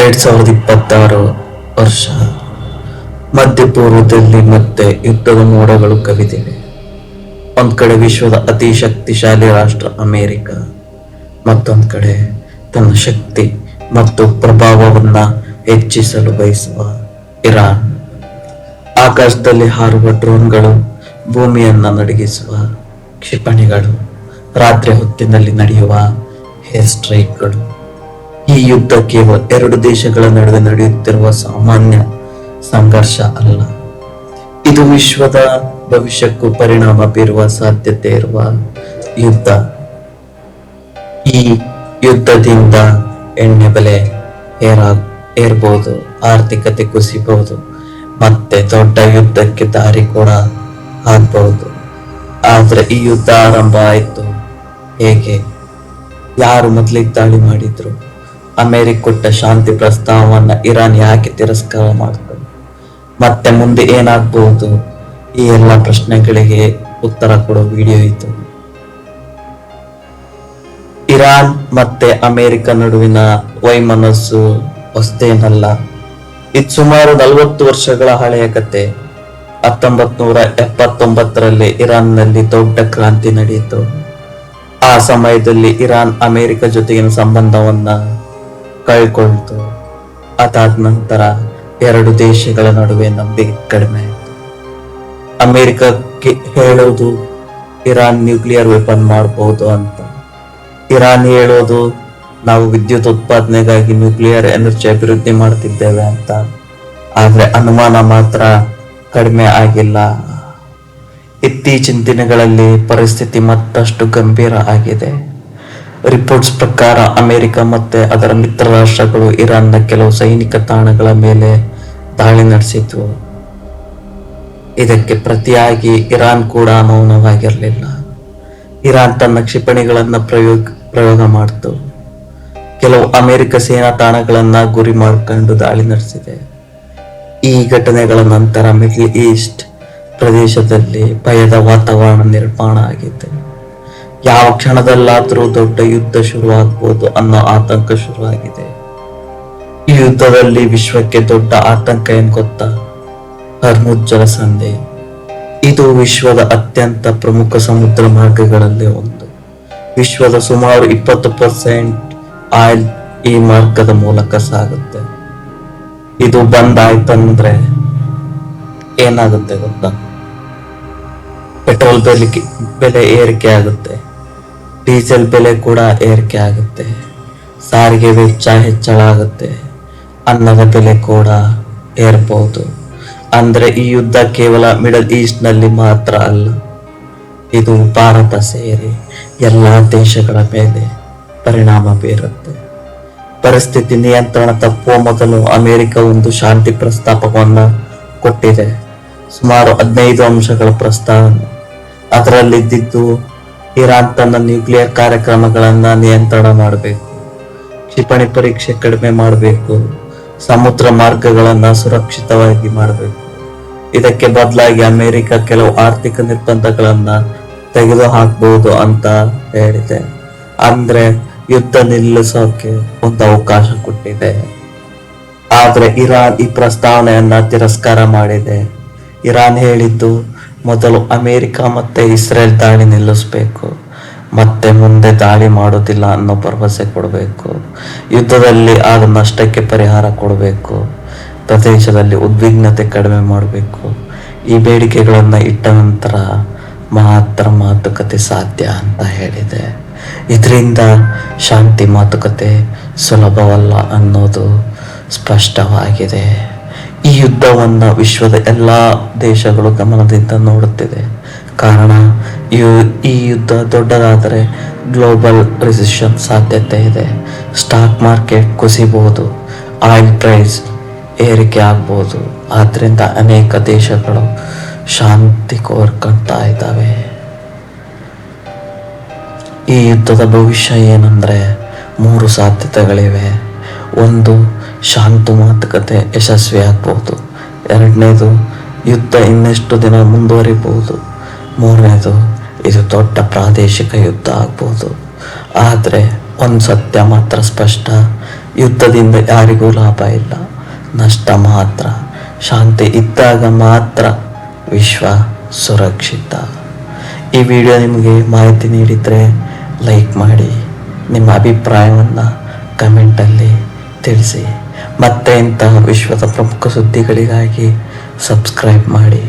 2026 ವರ್ಷ ಮಧ್ಯಪೂರ್ವದಲ್ಲಿ ಮತ್ತೆ ಯುದ್ಧದ ಮೋಡಗಳು ಕವಿದಿವೆ. ಒಂದ್ ಕಡೆ ವಿಶ್ವದ ಅತಿ ಶಕ್ತಿಶಾಲಿ ರಾಷ್ಟ್ರ ಅಮೆರಿಕ, ಮತ್ತೊಂದ್ ಕಡೆ ತನ್ನ ಶಕ್ತಿ ಮತ್ತು ಪ್ರಭಾವವನ್ನ ಹೆಚ್ಚಿಸಲು ಬಯಸುವ ಇರಾನ್. ಆಕಾಶದಲ್ಲಿ ಹಾರುವ ಡ್ರೋನ್ಗಳು, ಭೂಮಿಯನ್ನ ನಡುಗಿಸುವ ಕ್ಷಿಪಣಿಗಳು, ರಾತ್ರಿ ಹೊತ್ತಿನಲ್ಲಿ ನಡೆಯುವ ಹೇರ್ ಸ್ಟ್ರೈಕ್ಗಳು. ಈ ಯುದ್ಧ ಕೇವಲ ಎರಡು ದೇಶಗಳ ನಡುವೆ ನಡೆಯುತ್ತಿರುವ ಸಾಮಾನ್ಯ ಸಂಘರ್ಷ ಅಲ್ಲ. ಇದು ವಿಶ್ವದ ಭವಿಷ್ಯಕ್ಕೂ ಪರಿಣಾಮ ಬೀರುವ ಸಾಧ್ಯತೆ ಇರುವ ಯುದ್ಧ. ಈ ಯುದ್ಧದಿಂದ ಎಣ್ಣೆ ಬೆಲೆ ಏರ್ಬಹುದು, ಆರ್ಥಿಕತೆ ಕುಸಿಬಹುದು, ಮತ್ತೆ ದೊಡ್ಡ ಯುದ್ಧಕ್ಕೆ ದಾರಿ ಕೂಡ ಆಗ್ಬಹುದು. ಆದ್ರೆ ಈ ಯುದ್ಧ ಆರಂಭ ಆಯ್ತು ಹೇಗೆ? ಯಾರು ಮೊದಲಿಗೆ ದಾಳಿ ಮಾಡಿದ್ರು? ಅಮೆರಿಕ ಕೊಟ್ಟ ಶಾಂತಿ ಪ್ರಸ್ತಾವವನ್ನ ಇರಾನ್ ಯಾಕೆ ತಿರಸ್ಕಾರ ಮಾಡ್ತು? ಮತ್ತೆ ಮುಂದೆ ಏನಾಗಬಹುದು? ಈ ಎಲ್ಲ ಪ್ರಶ್ನೆಗಳಿಗೆ ಉತ್ತರ ಕೊಡೋ ವಿಡಿಯೋ ಇದು. ಇರಾನ್ ಮತ್ತೆ ಅಮೆರಿಕ ನಡುವಿನ ವೈಮನಸ್ಸು ಹೊಸದೇನಲ್ಲ. ಇದು ಸುಮಾರು 40 ವರ್ಷಗಳ ಹಳೆಯ ಕತೆ. 1979ರಲ್ಲಿ ಇರಾನ್ನಲ್ಲಿ ದೊಡ್ಡ ಕ್ರಾಂತಿ ನಡೆಯಿತು. ಆ ಸಮಯದಲ್ಲಿ ಇರಾನ್ ಅಮೆರಿಕ ಜೊತೆಗಿನ ಸಂಬಂಧವನ್ನ ಕಳ್ಕೊಳ್ತು. ಅದಾದ ನಂತರ ಎರಡು ದೇಶಗಳ ನಡುವೆ ನಂಬಿಕೆ ಕಡಿಮೆ ಆಯಿತು. ಅಮೆರಿಕಕ್ಕೆ ಹೇಳೋದು ಇರಾನ್ ನ್ಯೂಕ್ಲಿಯರ್ ವೆಪನ್ ಮಾಡಬಹುದು ಅಂತ, ಇರಾನ್ ಹೇಳೋದು ನಾವು ವಿದ್ಯುತ್ ಉತ್ಪಾದನೆಗಾಗಿ ನ್ಯೂಕ್ಲಿಯರ್ ಎನರ್ಜಿ ಅಭಿವೃದ್ಧಿ ಮಾಡ್ತಿದ್ದೇವೆ ಅಂತ. ಆದ್ರೆ ಅನುಮಾನ ಮಾತ್ರ ಕಡಿಮೆ ಆಗಿಲ್ಲ. ಇತ್ತೀಚಿನ ದಿನಗಳಲ್ಲಿ ಪರಿಸ್ಥಿತಿ ಮತ್ತಷ್ಟು ಗಂಭೀರ ಆಗಿದೆ. ರಿಪೋರ್ಟ್ಸ್ ಪ್ರಕಾರ ಅಮೆರಿಕ ಮತ್ತೆ ಅದರ ಮಿತ್ರ ರಾಷ್ಟ್ರಗಳು ಇರಾನ್ನ ಕೆಲವು ಸೈನಿಕ ತಾಣಗಳ ಮೇಲೆ ದಾಳಿ ನಡೆಸಿದ್ವು. ಇದಕ್ಕೆ ಪ್ರತಿಯಾಗಿ ಇರಾನ್ ಕೂಡ ಮೌನವಾಗಿರಲಿಲ್ಲ. ಇರಾನ್ ತನ್ನ ಕ್ಷಿಪಣಿಗಳನ್ನ ಪ್ರಯೋಗ ಮಾಡ್ತು. ಕೆಲವು ಅಮೆರಿಕ ಸೇನಾ ತಾಣಗಳನ್ನ ಗುರಿ ಮಾಡಿಕೊಂಡು ದಾಳಿ ನಡೆಸಿದೆ. ಈ ಘಟನೆಗಳ ನಂತರ ಮಿಡ್ಲ್ ಈಸ್ಟ್ ಪ್ರದೇಶದಲ್ಲಿ ಭಯದ ವಾತಾವರಣ ನಿರ್ಮಾಣ ಆಗಿದೆ. ಯಾವ ಕ್ಷಣದಲ್ಲಾದ್ರೂ ದೊಡ್ಡ ಯುದ್ಧ ಶುರುವಾಗಬಹುದು ಅನ್ನೋ ಆತಂಕ ಶುರುವಾಗಿದೆ. ಈ ಯುದ್ಧದಲ್ಲಿ ವಿಶ್ವಕ್ಕೆ ದೊಡ್ಡ ಆತಂಕ ಏನ್ ಗೊತ್ತಾ? ಹರ್ಮುಜ್ ಜಲಸಂಧಿ. ಇದು ವಿಶ್ವದ ಅತ್ಯಂತ ಪ್ರಮುಖ ಸಮುದ್ರ ಮಾರ್ಗಗಳಲ್ಲಿ ಒಂದು. ವಿಶ್ವದ ಸುಮಾರು 20% ಆಯಿಲ್ ಈ ಮಾರ್ಗದ ಮೂಲಕ ಸಾಗುತ್ತೆ. ಇದು ಬಂದ್ ಆಯ್ತಂದ್ರೆ ಏನಾಗುತ್ತೆ ಗೊತ್ತಾ? ಪೆಟ್ರೋಲ್ ಬೆಲೆ ಏರಿಕೆ ಆಗುತ್ತೆ, ಡೀಸೆಲ್ ಬೆಲೆ ಕೂಡ ಏರಿಕೆ ಆಗುತ್ತೆ, ಸಾರಿಗೆ ವೆಚ್ಚ ಹೆಚ್ಚಳ ಆಗುತ್ತೆ, ಅನ್ನದ ಬೆಲೆ ಕೂಡ ಏರ್ಬಹುದು. ಅಂದ್ರೆ ಈ ಯುದ್ಧ ಕೇವಲ ಮಿಡಲ್ ಈಸ್ಟ್ ನಲ್ಲಿ ಮಾತ್ರ ಅಲ್ಲ, ಇದು ಭಾರತ ಸೇರಿ ಎಲ್ಲಾ ದೇಶಗಳ ಮೇಲೆ ಪರಿಣಾಮ ಬೀರುತ್ತೆ. ಪರಿಸ್ಥಿತಿ ನಿಯಂತ್ರಣ ತಪ್ಪುವ ಮೊದಲು ಅಮೆರಿಕ ಒಂದು ಶಾಂತಿ ಪ್ರಸ್ತಾಪವನ್ನ ಕೊಟ್ಟಿದೆ. ಸುಮಾರು 15 ಅಂಶಗಳ ಪ್ರಸ್ತಾವನೆ. ಅದರಲ್ಲಿದ್ದು ಇರಾನ್ ತನ್ನ ನ್ಯೂಕ್ಲಿಯರ್ ಕಾರ್ಯಕ್ರಮಗಳನ್ನ ನಿಯಂತ್ರಣ ಮಾಡಬೇಕು, ಕ್ಷಿಪಣಿ ಪರೀಕ್ಷೆ ಕಡಿಮೆ ಮಾಡಬೇಕು, ಸಮುದ್ರ ಮಾರ್ಗಗಳನ್ನ ಸುರಕ್ಷಿತವಾಗಿ ಮಾಡಬೇಕು. ಇದಕ್ಕೆ ಬದಲಾಗಿ ಅಮೆರಿಕ ಕೆಲವು ಆರ್ಥಿಕ ನಿರ್ಬಂಧಗಳನ್ನ ತೆಗೆದು ಹಾಕಬಹುದು ಅಂತ ಹೇಳಿದೆ. ಅಂದ್ರೆ ಯುದ್ಧ ನಿಲ್ಲಿಸೋಕೆ ಒಂದು ಅವಕಾಶ ಕೊಟ್ಟಿದೆ. ಆದ್ರೆ ಇರಾನ್ ಈ ಪ್ರಸ್ತಾವನೆಯನ್ನ ತಿರಸ್ಕಾರ ಮಾಡಿದೆ. ಇರಾನ್ ಹೇಳಿದ್ದು ಮೊದಲು ಅಮೆರಿಕ ಮತ್ತೆ ಇಸ್ರೇಲ್ ದಾಳಿ ನಿಲ್ಲಿಸಬೇಕು, ಮತ್ತೆ ಮುಂದೆ ದಾಳಿ ಮಾಡೋದಿಲ್ಲ ಅನ್ನೋ ಭರವಸೆ ಕೊಡಬೇಕು, ಯುದ್ಧದಲ್ಲಿ ಆದ ನಷ್ಟಕ್ಕೆ ಪರಿಹಾರ ಕೊಡಬೇಕು, ಪ್ರದೇಶದಲ್ಲಿ ಉದ್ವಿಗ್ನತೆ ಕಡಿಮೆ ಮಾಡಬೇಕು. ಈ ಬೇಡಿಕೆಗಳನ್ನ ಇಟ್ಟ ನಂತರ ಮಾತ್ರ ಮಾತುಕತೆ ಸಾಧ್ಯ ಅಂತ ಹೇಳಿದೆ. ಇದರಿಂದ ಶಾಂತಿ ಮಾತುಕತೆ ಸುಲಭವಲ್ಲ ಅನ್ನೋದು ಸ್ಪಷ್ಟವಾಗಿದೆ. ಈ ಯುದ್ಧವನ್ನ ವಿಶ್ವದ ಎಲ್ಲಾ ದೇಶಗಳು ಗಮನದಿಂದ ನೋಡುತ್ತಿದೆ. ಕಾರಣ ಈ ಯುದ್ಧ ದೊಡ್ಡದಾದರೆ ಗ್ಲೋಬಲ್ ರಿಸೆಷನ್ ಸಾಧ್ಯತೆ ಇದೆ. ಸ್ಟಾಕ್ ಮಾರ್ಕೆಟ್ ಕುಸಿಬಹುದು, ಆಯಿಲ್ ಪ್ರೈಸ್ ಏರಿಕೆ ಆಗ್ಬಹುದು. ಆದ್ರಿಂದ ಅನೇಕ ದೇಶಗಳು ಶಾಂತಿ ಕೋರ್ಕೊಳ್ತಾ ಇದ್ದಾವೆ. ಈ ಯುದ್ಧದ ಭವಿಷ್ಯ ಏನಂದ್ರೆ 3 ಸಾಧ್ಯತೆಗಳಿವೆ. ಒಂದು, ಶಾಂತ ಮಾತುಕತೆ ಯಶಸ್ವಿ ಆಗ್ಬಹುದು. ಎರಡನೇದು, ಯುದ್ಧ ಇನ್ನೆಷ್ಟು ದಿನ ಮುಂದುವರಿಬಹುದು. ಮೂರನೇದು, ಇದು ದೊಡ್ಡ ಪ್ರಾದೇಶಿಕ ಯುದ್ಧ ಆಗ್ಬಹುದು. ಆದ್ರೆ ಒಂದು ಸತ್ಯ ಮಾತ್ರ ಸ್ಪಷ್ಟ, ಯುದ್ಧದಿಂದ ಯಾರಿಗೂ ಲಾಭ ಇಲ್ಲ, ನಷ್ಟ ಮಾತ್ರ. ಶಾಂತಿ ಇದ್ದಾಗ ಮಾತ್ರ ವಿಶ್ವ ಸುರಕ್ಷಿತ. ಈ ವಿಡಿಯೋ ನಿಮಗೆ ಮಾಹಿತಿ ನೀಡಿದರೆ ಲೈಕ್ ಮಾಡಿ, ನಿಮ್ಮ ಅಭಿಪ್ರಾಯವನ್ನು ಕಮೆಂಟಲ್ಲಿ ತಿಳಿಸಿ. ಮತ್ತೆ ಇಂತಹ ವಿಶ್ವದ ಪ್ರಮುಖ ಸುದ್ದಿಗಳಿಗಾಗಿ ಸಬ್ಸ್ಕ್ರೈಬ್ ಮಾಡಿ.